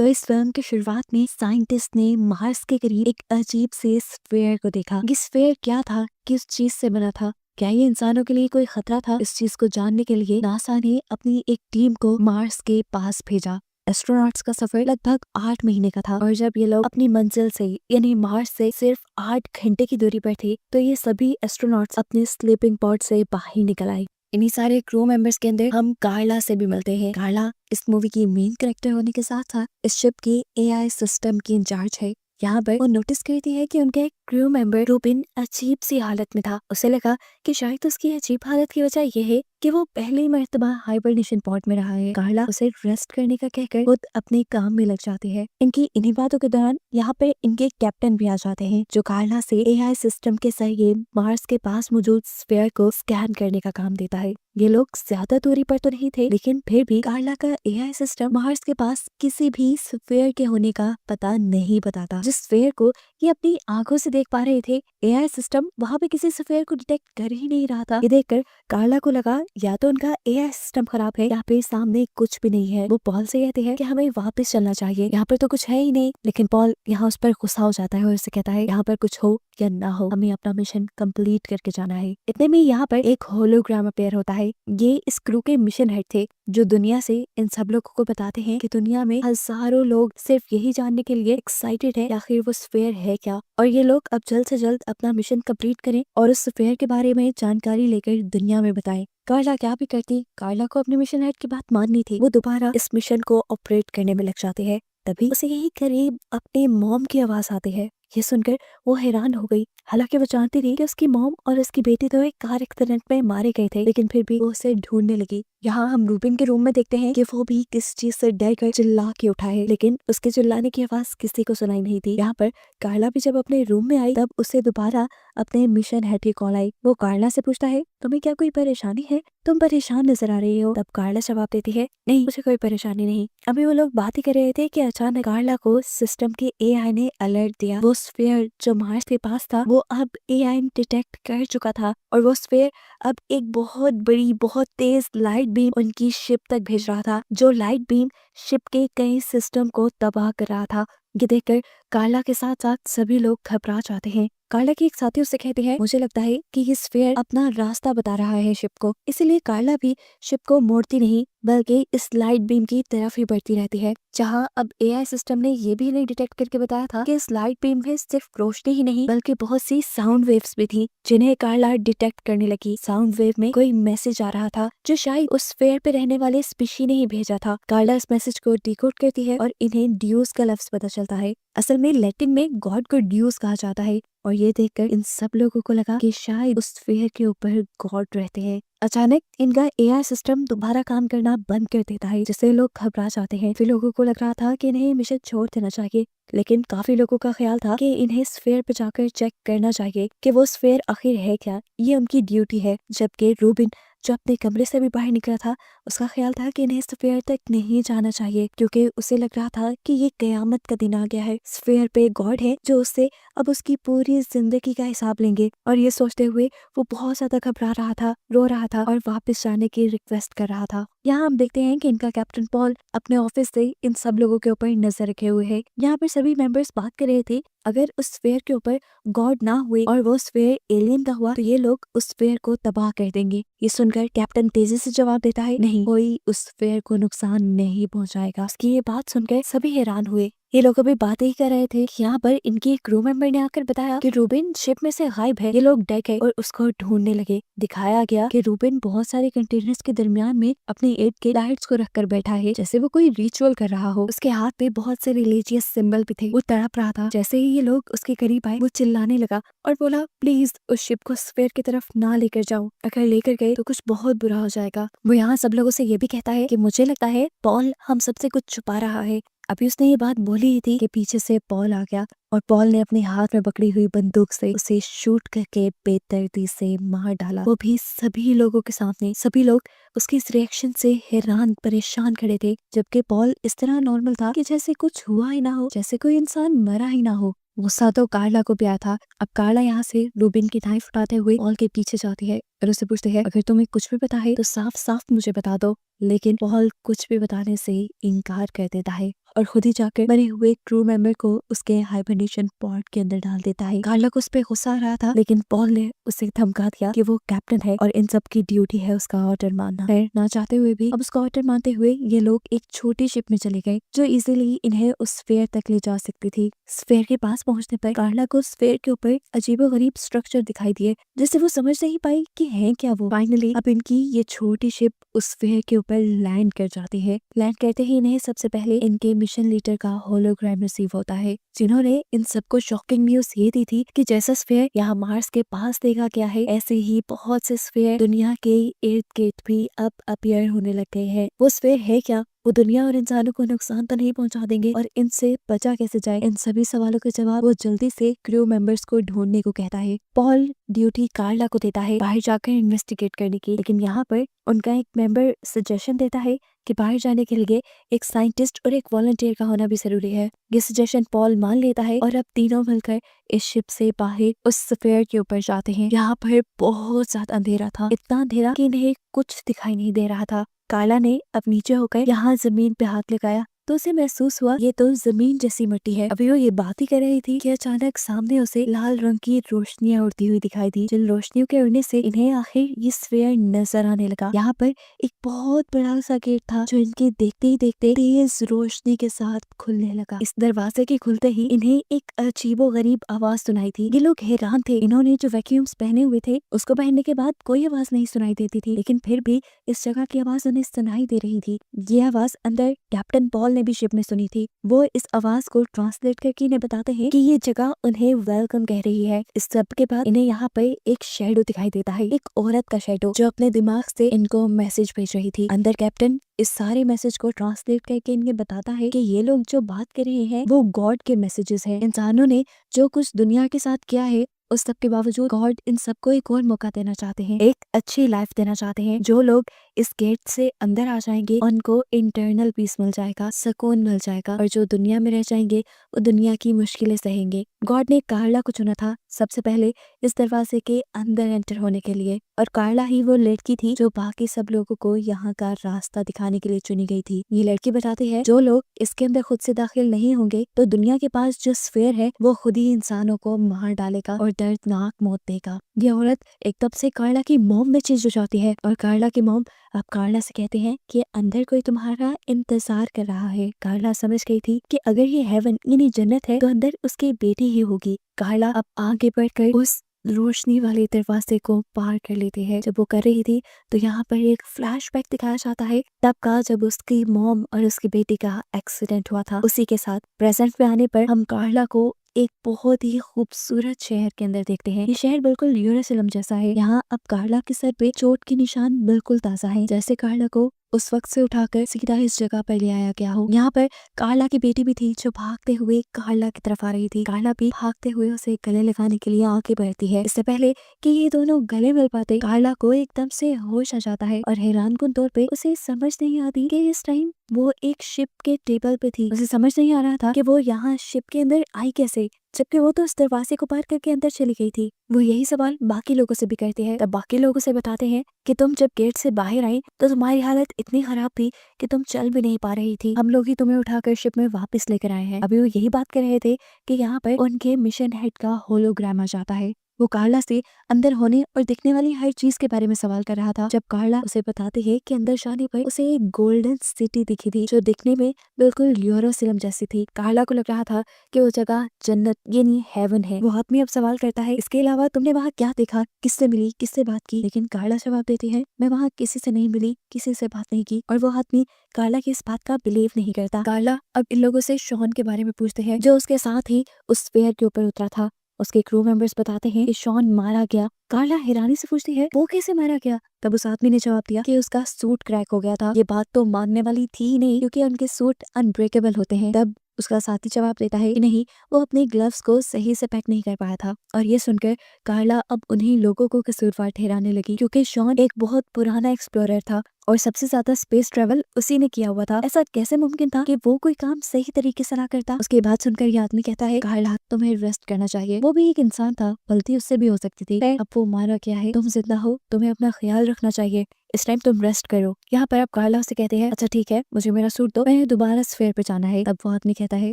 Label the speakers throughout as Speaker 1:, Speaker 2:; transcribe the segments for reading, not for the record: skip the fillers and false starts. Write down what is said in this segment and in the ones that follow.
Speaker 1: तो इस फिल्म की शुरुआत में साइंटिस्ट ने मार्स के करीब एक अजीब से स्फीयर को देखा। ये स्फीयर क्या था, किस चीज से बना था, क्या ये इंसानों के लिए कोई खतरा था? इस चीज को जानने के लिए नासा ने अपनी एक टीम को मार्स के पास भेजा। एस्ट्रोनॉट्स का सफर लगभग 8 महीने का था और जब ये लोग अपनी मंजिल से यानी मार्स से सिर्फ 8 घंटे की दूरी पर थे तो ये सभी एस्ट्रोनॉट्स अपने स्लीपिंग पॉड से बाहर निकल आए। इन्हीं सारे क्रू मेंबर्स के अंदर हम कार्ला से भी मिलते हैं। कार्ला इस मूवी की मेन कैरेक्टर होने के साथ साथ इस शिप की एआई सिस्टम की इंचार्ज है। यहाँ पर वो नोटिस करती है कि उनका एक क्रू मेंबर रूबिन अजीब सी हालत में था। उसे लगा कि शायद उसकी अजीब हालत की वजह यह है कि वो पहली मर्तबा हाइबरनेशन पॉड में रहा है। कार्ला उसे रेस्ट करने का कहकर खुद अपने काम में लग जाती है। इनकी इन्हीं बातों के दौरान यहाँ पे इनके कैप्टन भी आ जाते हैं जो कार्ला से एआई सिस्टम के जरिए मार्स के पास मौजूद स्फीयर को स्कैन करने का काम देता है। ये लोग ज्यादा दूरी पर तो नहीं थे लेकिन फिर भी कार्ला का एआई सिस्टम मार्स के पास किसी भी स्फीयर के होने का पता नहीं बताता। जिस स्फीयर को ये अपनी आंखों से देख पा रहे थे, एआई सिस्टम वहाँ पे किसी स्फीयर को डिटेक्ट कर ही नहीं रहा था। ये देखकर कार्ला को लगा या तो उनका एआई सिस्टम खराब है या फिर सामने कुछ भी नहीं है। वो पॉल से कहती है कि हमें वापस चलना चाहिए, यहाँ पर तो कुछ है ही नहीं। लेकिन पॉल यहाँ उस पर गुस्सा हो जाता है और उसे कहता है यहाँ पर कुछ हो या ना हो, हमें अपना मिशन कंप्लीट करके जाना है। इतने में यहाँ पर एक होलोग्राम अपेयर होता है। ये इस क्रू के मिशन हेड थे जो दुनिया से इन सब लोगों को बताते हैं कि दुनिया में हजारों लोग सिर्फ यही जानने के लिए एक्साइटेड है आखिर वो स्फीयर है क्या, और ये लोग अब जल्द से जल्द अपना मिशन कंप्लीट करें और उस स्फीयर के बारे में जानकारी लेकर दुनिया में बताएं। कार्ला क्या भी करती, कार्ला को अपने मिशन हेड की बात माननी थी। वो दोबारा इस मिशन को ऑपरेट करने में लग जाते हैं। तभी उसे यही करीब अपने मॉम की आवाज आती है। ये सुनकर वो हैरान हो गई। हालांकि वो जानती थी कि उसकी मॉम और उसकी बेटी तो एक कार एक्सीडेंट में मारे गए थे, लेकिन फिर भी वो उसे ढूंढने लगी। यहाँ हम रूबिन के रूम में देखते हैं कि वो भी किस चीज से डर कर चिल्ला के उठा है, लेकिन उसके चिल्लाने की आवाज किसी को सुनाई नहीं थी। यहाँ पर कार्ला भी जब अपने रूम में आई तब उसे दोबारा अपने मिशन हेड की कॉल आई। वो कार्ला से पूछता है तुम्हें क्या कोई परेशानी है, तुम परेशान नजर आ रही हो। तब कार्ला जवाब देती है नहीं मुझे कोई परेशानी नहीं। अभी वो लोग बात ही कर रहे थे कि अचानक कार्ला को सिस्टम के एआई ने अलर्ट दिया। वो स्फीयर जो मार्स के पास था वो अब एआई डिटेक्ट कर चुका था और वो स्फीयर अब एक बहुत बड़ी बहुत तेज लाइट बीम उनकी शिप तक भेज रहा था, जो लाइट बीम शिप के कई सिस्टम को तबाह कर रहा था। ये देखकर कार्ला के साथ साथ सभी लोग घबरा जाते हैं। कार्ला की एक साथी उससे कहती है मुझे लगता है कि ये स्फीयर अपना रास्ता बता रहा है शिप को, इसीलिए कार्ला भी शिप को मोड़ती नहीं बल्कि इस लाइट बीम की तरफ ही बढ़ती रहती है। जहाँ अब एआई सिस्टम ने ये भी नहीं डिटेक्ट करके बताया था कि इस लाइट बीम में सिर्फ रोशनी ही नहीं बल्कि बहुत सी साउंड वेव्स भी थी जिन्हें कार्ला डिटेक्ट करने लगी। साउंड वेव में कोई मैसेज आ रहा था जो शायद उस स्फीयर पे रहने वाले स्पीशी ने ही भेजा था। कार्ला इस मैसेज को डिकोड करती है और इन्हें ड्यूस का लफ्ज पता चलता है। असल में लैटिन में गॉड को ड्यूस कहा जाता है और ये देखकर इन सब लोगों को लगा कि शायद उस स्फीयर के ऊपर गॉड रहते हैं। अचानक इनका एआई सिस्टम दोबारा काम करना बंद कर देता है जिससे लोग घबरा जाते हैं। फिर लोगों को लग रहा था कि इन्हें मिशन छोड़ देना चाहिए, लेकिन काफी लोगों का ख्याल था कि इन्हें स्फीयर पे जाकर चेक करना चाहिए कि वो स्फीयर आखिर है क्या, ये उनकी ड्यूटी है। जबकि रूबिन जो अपने कमरे से भी बाहर निकला था उसका ख्याल था कि इन्हें स्फीयर तक नहीं जाना चाहिए क्योंकि उसे लग रहा था कि ये कयामत का दिन आ गया है। स्फीयर पे गॉड है जो उससे अब उसकी पूरी जिंदगी का हिसाब लेंगे, और ये सोचते हुए वो बहुत ज्यादा घबरा रहा था, रो रहा था और वापस जाने की रिक्वेस्ट कर रहा था। यहाँ हम देखते हैं कि इनका कैप्टन पॉल अपने ऑफिस से इन सब लोगों के ऊपर नजर रखे हुए है। यहाँ पर सभी मेंबर्स बात कर रहे थे अगर उस स्फीयर के ऊपर गॉड ना हुए और वो स्फीयर एलियन का हुआ तो ये लोग उस स्फीयर को तबाह कर देंगे। ये सुनकर कैप्टन तेजी से जवाब देता है नहीं, कोई उस स्फीयर को नुकसान नहीं पहुंचाएगा। उसकी ये बात सुनकर सभी हैरान हुए। ये लोग अभी बात ही कर रहे थे कि यहाँ पर इनकी क्रू मेंबर ने आकर बताया कि रूबिन शिप में से गायब है। ये लोग डर गए और उसको ढूंढने लगे। दिखाया गया कि रूबिन बहुत सारे कंटेनर्स के दरमियान में अपने ईद के लाइट्स को रखकर बैठा है जैसे वो कोई रिचुअल कर रहा हो। उसके हाथ पे बहुत से रिलीजियस सिंबल भी थे। वो तड़प रहा था। जैसे ही ये लोग उसके करीब आए वो चिल्लाने लगा और बोला प्लीज उस शिप को स्फीयर की तरफ ना लेकर जाओ, अगर लेकर गए तो कुछ बहुत बुरा हो जाएगा। वो यहाँ सब लोगों से ये भी कहता है कि मुझे लगता है पॉल हम सबसे कुछ छुपा रहा है। अभी उसने ये बात बोली ही थी कि पीछे से पॉल आ गया और पॉल ने अपने हाथ में पकड़ी हुई बंदूक से उसे शूट करके बेदर्दी से मार डाला, वो भी सभी लोगों के सामने। सभी लोग उसकी इस रिएक्शन से हैरान परेशान खड़े थे, जबकि पॉल इस तरह नॉर्मल था कि जैसे कुछ हुआ ही ना हो, जैसे कोई इंसान मरा ही ना हो। गुस्सा तो कार्ला को भी आया था। अब कार्ला यहाँ से रूबिन की नाइफ उठाते हुए पॉल के पीछे जाती है और उससे पूछते हैं अगर तुम्हें कुछ भी पता है तो साफ साफ मुझे बता दो, लेकिन पॉल कुछ भी बताने से इनकार कर देता है। और खुद ही जाकर मरे हुए क्रू मेंबर को उसके हाइबरनेशन पॉड के अंदर डाल देता है। कार्ला को उस पे गुस्सा आ रहा था, लेकिन पॉल ने उसे धमका दिया कि वो कैप्टन है और इन सब की ड्यूटी है उसका ऑर्डर मानना। खैर ना चाहते हुए भी अब उसका ऑर्डर मानते हुए ये लोग एक छोटी शिप में चले गए जो इजीली इन्हें उस स्फीयर तक ले जा सकती थी। स्फीयर के पास पहुंचने पर कार्ला को स्फीयर के ऊपर अजीबोगरीब स्ट्रक्चर दिखाई दिए जिससे वो समझ नहीं पाई कि है क्या वो। फाइनली अब इनकी ये छोटी शिप उस स्फीयर के ऊपर लैंड कर जाती है। लैंड करते ही इन्हें सबसे पहले इनके मिशन लीडर का होलोग्राम रिसीव होता है, जिन्होंने इन सबको शॉकिंग न्यूज ये दी थी कि जैसा स्फीयर यहाँ मार्स के पास देखा गया है, ऐसे ही बहुत से स्फीयर दुनिया के इर्द गिर्द भी अब अपीयर होने लग गए हैं। वो स्फीयर है क्या, वो दुनिया और इंसानों को नुकसान तो नहीं पहुंचा देंगे और इनसे बचा कैसे जाए, इन सभी सवालों के जवाब वो जल्दी से क्रू मेंबर्स को ढूंढने को कहता है। पॉल ड्यूटी कार्ला को देता है बाहर जाकर इन्वेस्टिगेट करने की, लेकिन यहाँ पर उनका एक मेंबर सजेशन देता है कि बाहर जाने के लिए एक साइंटिस्ट और एक वॉलंटियर का होना भी जरूरी है। ये सजेशन पॉल मान लेता है और अब तीनों मिलकर इस शिप से बाहर उस स्फीयर के ऊपर जाते हैं। यहाँ पर बहुत ज्यादा अंधेरा था, इतना अंधेरा कि इन्हें कुछ दिखाई नहीं दे रहा था। कार्ला ने अब नीचे होकर यहाँ जमीन पे हाथ लगाया तो उसे महसूस हुआ ये तो जमीन जैसी मिट्टी है। अभी वो ये बात ही कर रही थी कि अचानक सामने उसे लाल रंग की रोशनियां उड़ती हुई दिखाई दी, जिन रोशनियों के उड़ने से इन्हें आखिर ये स्फीयर नजर आने लगा। यहाँ पर एक बहुत बड़ा सा गेट था जो इनके देखते ही देखते तेज रोशनी के साथ खुलने लगा। इस दरवाजे के खुलते ही इन्हें एक अजीबो गरीब आवाज सुनाई थी। ये लोग हैरान थे, इन्होंने जो वैक्यूम्स पहने हुए थे उसको पहनने के बाद कोई आवाज नहीं सुनाई देती थी, लेकिन फिर भी इस जगह की आवाज उन्हें सुनाई दे रही थी। ये आवाज अंदर कैप्टन पॉल ने भी शिप में सुनी थी। वो इस आवाज को ट्रांसलेट करके इन्हें बताते हैं कि ये जगह उन्हें वेलकम कह रही है। इस सब के बाद इन्हें यहाँ पर एक शैडो दिखाई देता है, एक औरत का शैडो जो अपने दिमाग से इनको मैसेज भेज रही थी। अंदर कैप्टन इस सारे मैसेज को ट्रांसलेट करके इन्हें बताता है कि ये लोग जो बात कर रहे हैं वो गॉड के मैसेजेस हैं। इंसानों ने जो कुछ दुनिया के साथ किया है उस सब के बावजूद गॉड इन सबको एक और मौका देना चाहते हैं, एक अच्छी लाइफ देना चाहते हैं। जो लोग इस गेट से अंदर आ जाएंगे उनको इंटरनल पीस मिल जाएगा, सुकून मिल जाएगा, और जो दुनिया में रह जाएंगे वो दुनिया की मुश्किलें सहेंगे। गॉड ने कार्ला को चुना था सबसे पहले इस दरवाजे के अंदर एंटर होने के लिए, और कार्ला ही वो लड़की थी जो बाकी सब लोगों को यहाँ का रास्ता दिखाने के लिए चुनी गई थी। ये लड़की बताती है जो लोग इसके अंदर खुद से दाखिल नहीं होंगे तो दुनिया के पास जो स्फीयर है वो खुद ही इंसानों को मार डालेगा और दर्दनाक मौत देगा। ये औरत एकदम से कार्ला की मॉम में चेंज हो जाती है और कार्ला की मॉम अब कार्ला से कहते हैं कि अंदर कोई तुम्हारा इंतजार कर रहा है। कार्ला समझ गई थी कि अगर ये हेवन यानी जन्नत है तो अंदर उसकी बेटी ही होगी। कार्ला अब आगे बढ़कर उस रोशनी वाले दरवाजे को पार कर लेती है। जब वो कर रही थी तो यहाँ पर एक फ्लैशबैक दिखाया जाता है तब का जब उसकी मॉम और उसकी बेटी का एक्सीडेंट हुआ था। उसी के साथ प्रेजेंट में आने पर हम कार्ला को एक बहुत ही खूबसूरत शहर के अंदर देखते हैं। ये शहर बिल्कुल यरूशलेम जैसा है। यहाँ अब कार्ला के सर पे चोट के निशान बिल्कुल ताजा है, जैसे कार्ला को उस वक्त से उठाकर सीधा इस जगह पर ले आया गया हो। यहाँ पर कार्ला की बेटी भी थी जो भागते हुए कार्ला की तरफ आ रही थी। कार्ला भी भागते हुए उसे गले लगाने के लिए आगे बढ़ती है। इससे पहले कि ये दोनों गले मिल पाते कार्ला को एकदम से होश आ जाता है और हैरानकुन तौर पे उसे समझ नहीं आती कि इस टाइम वो एक शिप के टेबल पे थी। उसे समझ नहीं आ रहा था कि वो यहाँ शिप के अंदर आई कैसे, जबकि वो तो उस दरवाजे को पार करके अंदर चली गई थी। वो यही सवाल बाकी लोगों से भी करते हैं। तब बाकी लोगों से बताते हैं कि तुम जब गेट से बाहर आई तो तुम्हारी हालत इतनी खराब थी कि तुम चल भी नहीं पा रही थी। हम लोग ही तुम्हें उठाकर शिप में वापस लेकर आए हैं। अभी वो यही बात कर रहे थे कि यहाँ पर उनके मिशन हेड का होलोग्राम आ जाता है। वो कार्ला से अंदर होने और दिखने वाली हर चीज के बारे में सवाल कर रहा था। जब कार्ला उसे बताते हैं कि अंदर जाने पर उसे एक गोल्डन सिटी दिखी थी जो दिखने में बिल्कुल यरूशलेम जैसी थी। कार्ला को लग रहा था कि वो जगह जन्नत यानी हेवन है। वो आदमी अब सवाल करता है इसके अलावा तुमने वहाँ क्या देखा, किससे मिली, किससे बात की? लेकिन कार्ला जवाब देती है मैं वहाँ किसी से नहीं मिली, किसी से बात नहीं की। और वो आदमी कार्ला की इस बात का बिलीव नहीं करता। कार्ला अब इन लोगों से शॉन के बारे में पूछते हैं जो उसके साथ ही उस स्फीयर के ऊपर उतरा था। उसके क्रू मेंबर्स बताते हैं कि शॉन मारा गया। कार्ला हैरानी से पूछती है वो कैसे मारा गया? तब उस आदमी ने जवाब दिया कि उसका सूट क्रैक हो गया था। ये बात तो मानने वाली थी ही नहीं क्योंकि उनके सूट अनब्रेकेबल होते हैं। तब उसका साथी जवाब देता है कि नहीं, वो अपने ग्लव्स को सही से पैक नहीं कर पाया था। और ये सुनकर कार्ला अब उन्हीं लोगों को कसूरवार ठहराने लगी क्योंकि शॉन एक बहुत पुराना एक्सप्लोरर था और सबसे ज्यादा स्पेस ट्रेवल उसी ने किया हुआ था। ऐसा कैसे मुमकिन था कि वो कोई काम सही तरीके से ना करता। उसके बाद सुनकर ये आदमी कहता है कार्ला तुम्हें रेस्ट करना चाहिए। वो भी एक इंसान था, गलती उससे भी हो सकती थी। अब वो मारा क्या है, तुम जिंदा हो, तुम्हें अपना ख्याल रखना चाहिए, इस टाइम तुम रेस्ट करो। यहाँ पर अब कार्ला से कहते हैं अच्छा ठीक है, मुझे मेरा सूट दो, मैं दोबारा स्फेयर पे जाना है। तब वो आदमी कहता है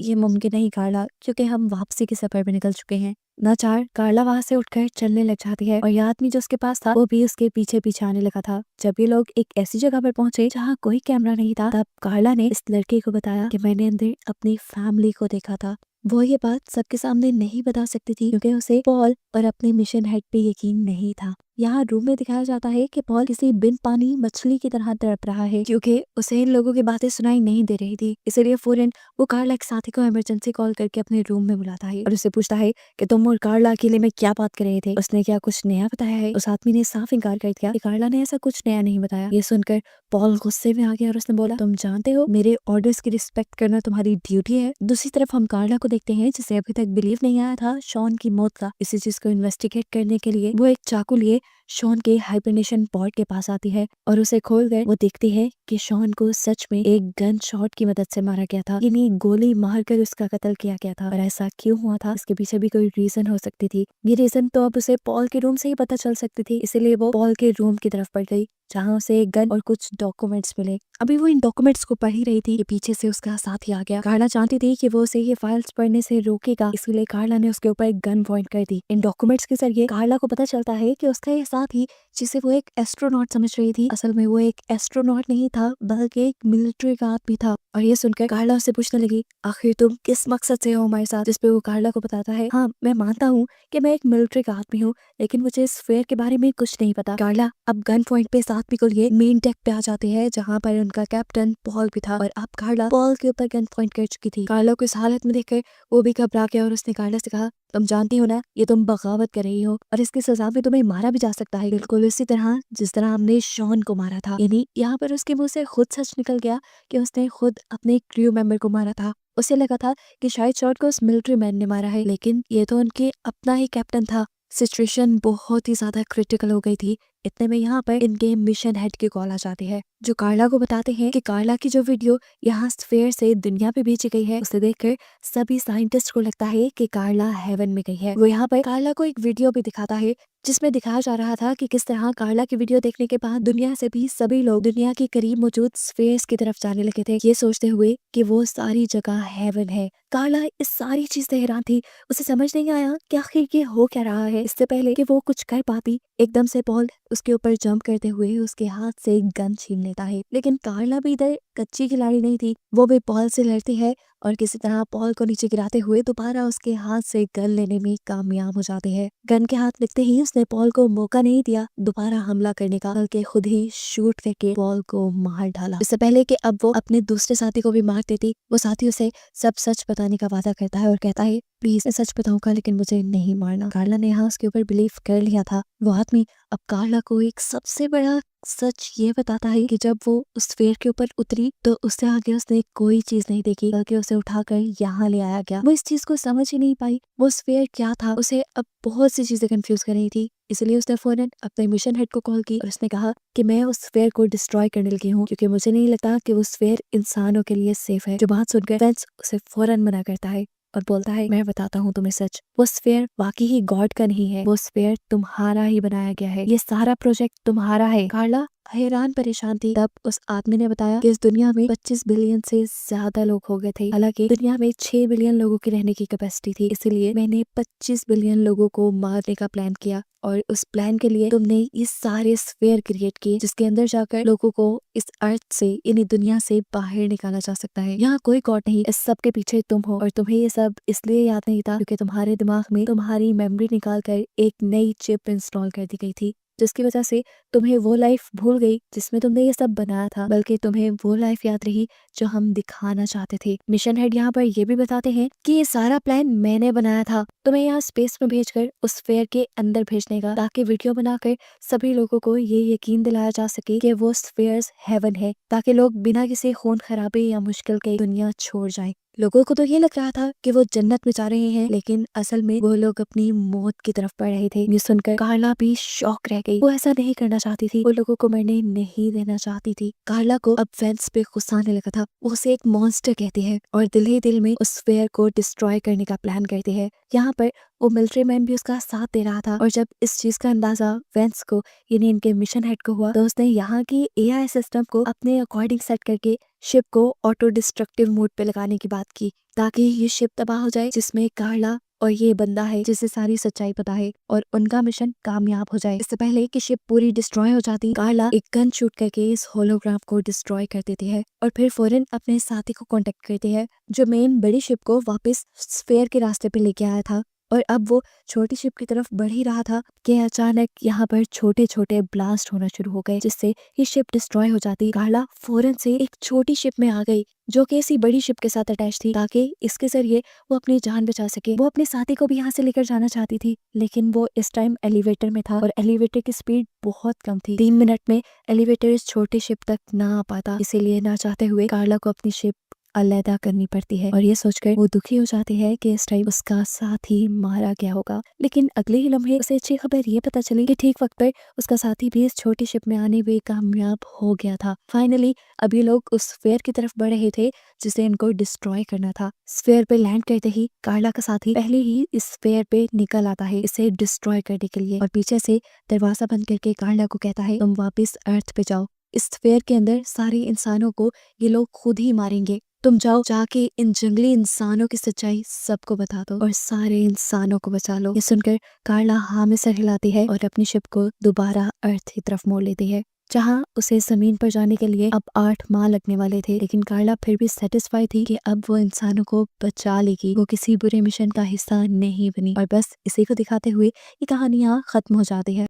Speaker 1: ये मुमकिन नहीं कार्ला, क्योंकि हम वापसी के सफर पे निकल चुके हैं। नाचार कार्ला वहां से उठकर चलने लग जाती है और ये आदमी जो उसके पास था वो भी उसके पीछे पीछे आने लगा था। जब ये लोग एक ऐसी जगह पर पहुंचे जहाँ कोई कैमरा नहीं था, तब कार्ला ने इस लड़के को बताया कि मैंने अंदर अपनी फैमिली को देखा था। वो ये बात सबके सामने नहीं बता सकती थी क्योंकि उसे पॉल और अपने मिशन हेड पे यकीन नहीं था। यहाँ रूम में दिखाया जाता है कि पॉल किसी बिन पानी मछली की तरह तड़प रहा है क्योंकि उसे इन लोगों की बातें सुनाई नहीं दे रही थी। इसलिए फौरन वो कार्ला के साथी को इमरजेंसी कॉल करके अपने रूम में बुलाता है और उससे पूछता है कि तुम और कार्ला अकेले में क्या बात कर रहे थे, उसने क्या कुछ नया बताया है। उस आदमी ने साफ इनकार कर दिया कि कार्ला ने ऐसा कुछ नया नहीं बताया। ये सुनकर पॉल गुस्से में आ गया और उसने बोला तुम जानते हो मेरे ऑर्डर्स की रिस्पेक्ट करना तुम्हारी ड्यूटी है। दूसरी तरफ हम कार्ला को देखते हैं जिसे अभी तक बिलीव नहीं आया था शॉन की मौत का। इसी चीज को इन्वेस्टिगेट करने के लिए वो एक चाकू लिए शॉन के हाइबरनेशन पॉड के पास आती है और उसे खोलकर वो देखती है कि शॉन को सच में एक गन शॉट की मदद से मारा गया था, यानी गोली मारकर उसका कत्ल किया गया था। और ऐसा क्यों हुआ था, इसके पीछे भी कोई रीजन हो सकती थी। ये रीजन तो अब उसे पॉल के रूम से ही पता चल सकती थी, इसीलिए वो पॉल के रूम की तरफ बढ़ गई जहाँ उसे एक गन और कुछ डॉक्यूमेंट्स मिले। अभी वो इन डॉक्यूमेंट्स को पढ़ ही रही थी कि पीछे से उसका साथी आ गया। कार्ला जानती थी कि वो उसे ये फाइल्स पढ़ने से रोकेगा, इसलिए कार्ला ने उसके ऊपर एक गन पॉइंट कर दी। इन डॉक्यूमेंट्स के जरिए कार्ला को पता चलता है कि उसका ये साथी जिसे वो एक एस्ट्रोनॉट समझ रही थी, असल में वो एक एस्ट्रोनॉट नहीं था बल्कि एक मिलिट्री का आदमी था। और ये सुनकर कार्ला उससे पूछने लगी आखिर तुम किस मकसद से हो हमारे साथ, जिसपे वो कार्ला को बताता है हाँ मैं मानता हूँ कि मैं एक मिलिट्री का आदमी हूँ, लेकिन मुझे इस फेयर के बारे में कुछ नहीं पता। कार्ला अब गन पॉइंट पे साथ भी को लिए मेन डेक पे आ जाते हैं जहाँ पर उनका कैप्टन पॉल भी था और अब कार्ला पॉल के ऊपर गन पॉइंट कर चुकी थी। कार्ला को इस हालत में देखकर वो भी घबरा गया और उसने कार्ला से कहा तुम जानती हो ना ये तुम बगावत कर रही हो और इसकी सजा में तुम्हें मारा भी जा सकता है, बिल्कुल उसी तरह जिस तरह हमने शॉन को मारा था। यानी यहाँ पर उसके मुंह से खुद सच निकल गया कि उसने खुद अपने क्रू मेंबर को मारा था। उसे लगा था कि शायद शॉन को उस मिलिट्री मैन ने मारा है, लेकिन ये तो उनके अपना ही कैप्टन था। सिचुएशन बहुत ही ज्यादा क्रिटिकल हो गई थी। इतने में यहाँ पर इनके मिशन हेड की कॉल आ जाती है जो कार्ला को बताते हैं कि कार्ला की जो वीडियो यहाँ स्फेयर से दुनिया पे भेजी गई है उसे देखकर सभी साइंटिस्ट को लगता है कि कार्ला हेवन में गई है। वो यहाँ पर कार्ला को एक वीडियो भी दिखाता है जिसमें दिखाया जा रहा था कि किस तरह कार्ला की वीडियो देखने के बाद दुनिया से भी सभी लोग दुनिया के करीब मौजूद स्फेयर्स की तरफ जाने लगे थे, ये सोचते हुए कि वो सारी जगह हेवन है। कार्ला इस सारी चीज से हैरान थी, उसे समझ नहीं आया कि आखिर ये हो क्या रहा है। इससे पहले कि वो कुछ कर पाती एकदम से पॉल उसके ऊपर जंप करते हुए उसके हाथ से एक गन छीन लेता है। लेकिन कार्ला भी इधर कच्ची खिलाड़ी नहीं थी, वो भी पॉल से लड़ती है और किसी तरह पॉल को नीचे गिराते हुए दोबारा उसके हाथ से गन लेने में कामयाब हो जाते हैं। गन के हाथ लगते ही उसने पॉल को मौका नहीं दिया दोबारा हमला करने का, बल्कि खुद ही शूट करके पॉल को मार डाला। इससे पहले कि अब वो अपने दूसरे साथी को भी मार देती, वो साथी उसे सब सच बताने का वादा करता है और कहता है प्लीज मैं सच बताऊंगा लेकिन मुझे नहीं मारना। कार्ला ने यहाँ उसके ऊपर बिलीव कर लिया था। वो आदमी अब कार्ला को एक सबसे बड़ा सच ये बताता है कि जब वो उस फेयर के ऊपर उतरी तो उससे आगे उसने कोई चीज नहीं देखी, बल्कि उसे उठाकर यहाँ ले आया गया। वो इस चीज को समझ ही नहीं पाई वो उस फेयर क्या था। उसे अब बहुत सी चीजें कंफ्यूज कर रही थी, इसलिए उसने फौरन अपने मिशन हेड को कॉल की और उसने कहा कि मैं उस फेयर को डिस्ट्रॉय करने लगी हूँ क्योंकि मुझे नहीं लगता कि उस फेयर इंसानों के लिए सेफ है। जो बात सुनकर फेंस उसे फौरन मना करता है और बोलता है मैं बताता हूँ तुम्हें सच, वो स्फेयर वाकई ही गॉड का नहीं है, वो स्फेयर तुम्हारा ही बनाया गया है, ये सारा प्रोजेक्ट तुम्हारा है। कार्ला हैरान परेशान थी। तब उस आदमी ने बताया कि इस दुनिया में 25 बिलियन से ज्यादा लोग हो गए थे, हालांकि दुनिया में 6 बिलियन लोगों की रहने की कैपेसिटी थी, इसलिए मैंने 25 बिलियन लोगों को मारने का प्लान किया और उस प्लान के लिए तुमने ये सारे स्फेयर क्रिएट किए जिसके अंदर जाकर लोगों को इस अर्थ से यानी दुनिया से बाहर निकाला जा सकता है। यहाँ कोई गॉड नहीं, इस सब के पीछे तुम हो और तुम्हें ये सब इसलिए याद नहीं था क्योंकि तुम्हारे दिमाग में तुम्हारी मेमोरी निकाल कर एक नई चिप इंस्टॉल कर दी गई थी, जिसकी वजह से तुम्हें वो लाइफ भूल गई जिसमें तुमने ये सब बनाया था, बल्कि तुम्हें वो लाइफ याद रही जो हम दिखाना चाहते थे। मिशन हेड यहाँ पर ये भी बताते हैं कि ये सारा प्लान मैंने बनाया था तुम्हें यहाँ स्पेस में भेजकर उस फेयर के अंदर भेजने का, ताकि वीडियो बनाकर सभी लोगों को ये यकीन दिलाया जा सके कि वो स्फेयर्स हेवन है, ताकि लोग बिना किसी खून खराबे या मुश्किल के दुनिया छोड़ जाएं। लोगों को तो ये लग रहा था कि वो जन्नत में जा रहे हैं, लेकिन असल में वो लोग अपनी मौत की तरफ बढ़ रहे थे। ये सुनकर कार्ला भी शॉक रह गई। वो ऐसा नहीं करना चाहती थी, वो लोगों को मरने नहीं देना चाहती थी। कार्ला को अब वेंस पे गुस्सा आने लगा था। वो उसे एक मॉन्स्टर कहती है और दिल ही दिल में उस स्फीयर को डिस्ट्रॉय करने का प्लान करती है। यहाँ पर वो मिलिट्री मैन भी उसका साथ दे रहा था और जब इस चीज का अंदाजा वेंस को यानी इनके मिशन हेड को हुआ तो उसने यहाँ की एआई सिस्टम को अपने अकॉर्डिंग सेट करके शिप को ऑटो डिस्ट्रक्टिव मोड पे लगाने की बात की, ताकि ये शिप तबाह हो जाए जिसमें कार्ला और ये बंदा है जिसे सारी सच्चाई पता है और उनका मिशन कामयाब हो जाए। इससे पहले कि शिप पूरी डिस्ट्रॉय हो जाती, कार्ला एक गन शूट करके इस होलोग्राफ को डिस्ट्रॉय कर देती है और फिर फौरन अपने साथी को कांटेक्ट करती है जो मेन बड़ी शिप को वापस स्फीयर के रास्ते पे लेके आया था। और अब वो छोटी शिप की तरफ बढ़ ही रहा था कि अचानक यहाँ पर छोटे छोटे ब्लास्ट होना शुरू हो गए, जिससे ये शिप डिस्ट्रॉय हो जाती। कार्ला फौरन से एक छोटी शिप में आ गई जो कि इसी बड़ी शिप के साथ अटैच थी, ताकि इसके जरिए वो अपनी जान बचा सके। वो अपने साथी को भी यहाँ से लेकर जाना चाहती थी, लेकिन वो इस टाइम एलिवेटर में था और एलिवेटर की स्पीड बहुत कम थी। 3 मिनट में एलिवेटर इस छोटी शिप तक ना आ पाता, इसीलिए ना चाहते हुए कार्ला को अपनी शिप अलहदा करनी पड़ती है और ये सोचकर वो दुखी हो जाती है कि इस टाइम उसका साथी मारा गया होगा। लेकिन अगले ही लम्हे उसे अच्छी खबर ये पता चली कि ठीक वक्त पर उसका साथी भी इस छोटी शिप में आने में कामयाब हो गया था। फाइनली अभी लोग उस स्फीयर की तरफ बढ़ रहे थे जिसे इनको डिस्ट्रॉय करना था। स्फीयर पे लैंड करते ही कार्ला का साथी पहले ही इस स्फीयर पे निकल आता है इसे डिस्ट्रॉय करने के लिए और पीछे से दरवाजा बंद करके कार्ला को कहता है तुम वापिस अर्थ पे जाओ, इस स्फीयर के अंदर सारे इंसानों को ये लोग खुद ही मारेंगे, तुम जाओ जाके इन जंगली इंसानों की सच्चाई सबको बता दो और सारे इंसानों को बचा लो। ये सुनकर कार्ला हाँ में सर हिलाती है और अपनी शिप को दोबारा अर्थ की तरफ मोड़ लेती है, जहाँ उसे जमीन पर जाने के लिए अब 8 माह लगने वाले थे। लेकिन कार्ला फिर भी सेटिस्फाई थी कि अब वो इंसानों को बचा लेगी, वो किसी बुरे मिशन का हिस्सा नहीं बनी। और बस इसी को दिखाते हुए ये कहानी यहाँ खत्म हो जाती है।